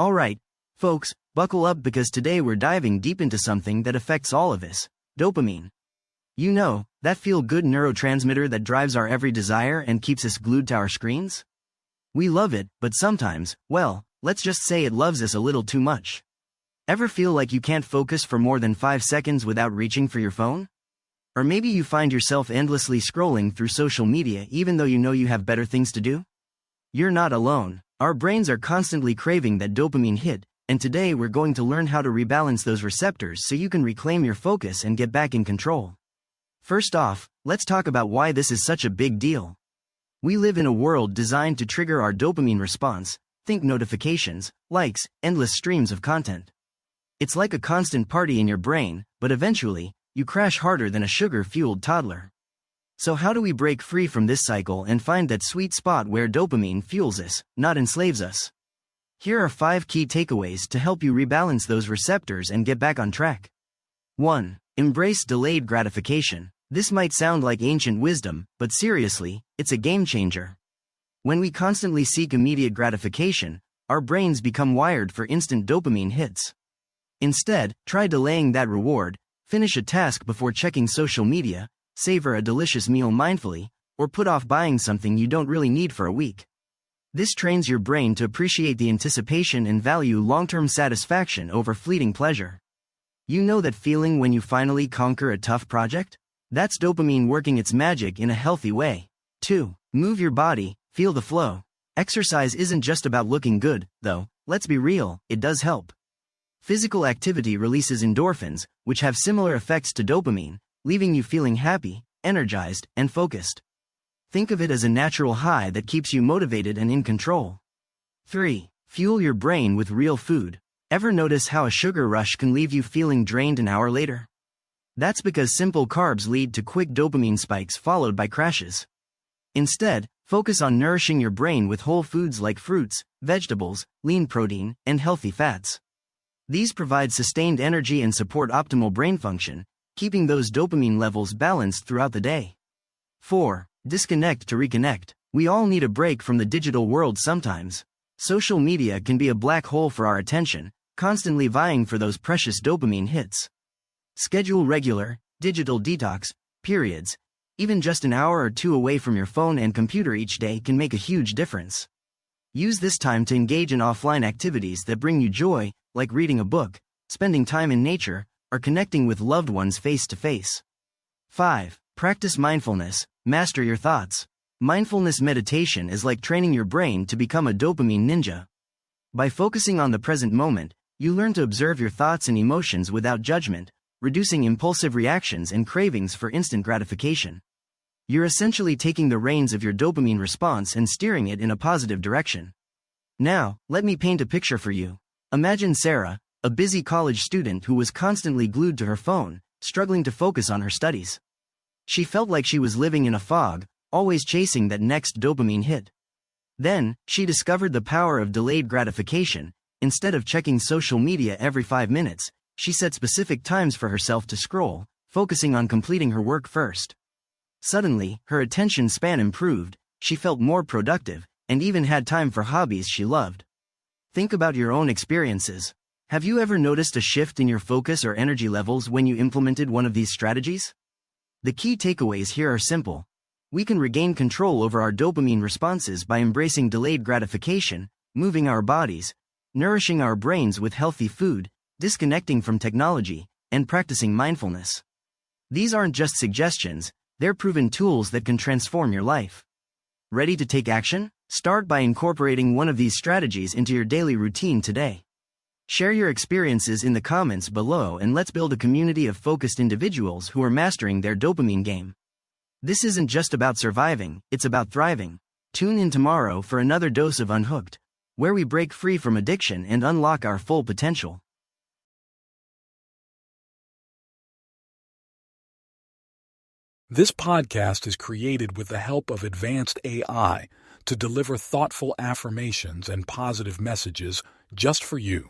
Alright, folks, buckle up because today we're diving deep into something that affects all of us: dopamine. You know, that feel-good neurotransmitter that drives our every desire and keeps us glued to our screens? We love it, but sometimes, well, let's just say it loves us a little too much. Ever feel like you can't focus for more than 5 seconds without reaching for your phone? Or maybe you find yourself endlessly scrolling through social media even though you know you have better things to do? You're not alone. Our brains are constantly craving that dopamine hit, and today we're going to learn how to rebalance those receptors so you can reclaim your focus and get back in control. First off, let's talk about why this is such a big deal. We live in a world designed to trigger our dopamine response. Think notifications, likes, endless streams of content. It's like a constant party in your brain, but eventually, you crash harder than a sugar-fueled toddler. So how do we break free from this cycle and find that sweet spot where dopamine fuels us, not enslaves us? Here are 5 key takeaways to help you rebalance those receptors and get back on track. 1. Embrace delayed gratification. This might sound like ancient wisdom, but seriously, it's a game changer. When we constantly seek immediate gratification, our brains become wired for instant dopamine hits. Instead, try delaying that reward, finish a task before checking social media, savor a delicious meal mindfully, or put off buying something you don't really need for a week. This trains your brain to appreciate the anticipation and value long-term satisfaction over fleeting pleasure. You know that feeling when you finally conquer a tough project? That's dopamine working its magic in a healthy way. 2. Move your body, feel the flow. Exercise isn't just about looking good, though, let's be real, it does help. Physical activity releases endorphins, which have similar effects to dopamine, leaving you feeling happy, energized, and focused. Think of it as a natural high that keeps you motivated and in control. 3. Fuel your brain with real food. Ever notice how a sugar rush can leave you feeling drained an hour later? That's because simple carbs lead to quick dopamine spikes followed by crashes. Instead, focus on nourishing your brain with whole foods like fruits, vegetables, lean protein, and healthy fats. These provide sustained energy and support optimal brain function, keeping those dopamine levels balanced throughout the day. 4. Disconnect to reconnect. We all need a break from the digital world sometimes. Social media can be a black hole for our attention, constantly vying for those precious dopamine hits. Schedule regular, digital detox periods. Even just an hour or 2 away from your phone and computer each day can make a huge difference. Use this time to engage in offline activities that bring you joy, like reading a book, spending time in nature, or connecting with loved ones face-to-face. 5. Practice mindfulness, master your thoughts. Mindfulness meditation is like training your brain to become a dopamine ninja. By focusing on the present moment, you learn to observe your thoughts and emotions without judgment, reducing impulsive reactions and cravings for instant gratification. You're essentially taking the reins of your dopamine response and steering it in a positive direction. Now, let me paint a picture for you. Imagine Sarah, a busy college student who was constantly glued to her phone, struggling to focus on her studies. She felt like she was living in a fog, always chasing that next dopamine hit. Then, she discovered the power of delayed gratification. Instead of checking social media every 5 minutes, she set specific times for herself to scroll, focusing on completing her work first. Suddenly, her attention span improved, she felt more productive, and even had time for hobbies she loved. Think about your own experiences. Have you ever noticed a shift in your focus or energy levels when you implemented one of these strategies? The key takeaways here are simple. We can regain control over our dopamine responses by embracing delayed gratification, moving our bodies, nourishing our brains with healthy food, disconnecting from technology, and practicing mindfulness. These aren't just suggestions, they're proven tools that can transform your life. Ready to take action? Start by incorporating one of these strategies into your daily routine today. Share your experiences in the comments below and let's build a community of focused individuals who are mastering their dopamine game. This isn't just about surviving, it's about thriving. Tune in tomorrow for another dose of Unhooked, where we break free from addiction and unlock our full potential. This podcast is created with the help of advanced AI to deliver thoughtful affirmations and positive messages just for you.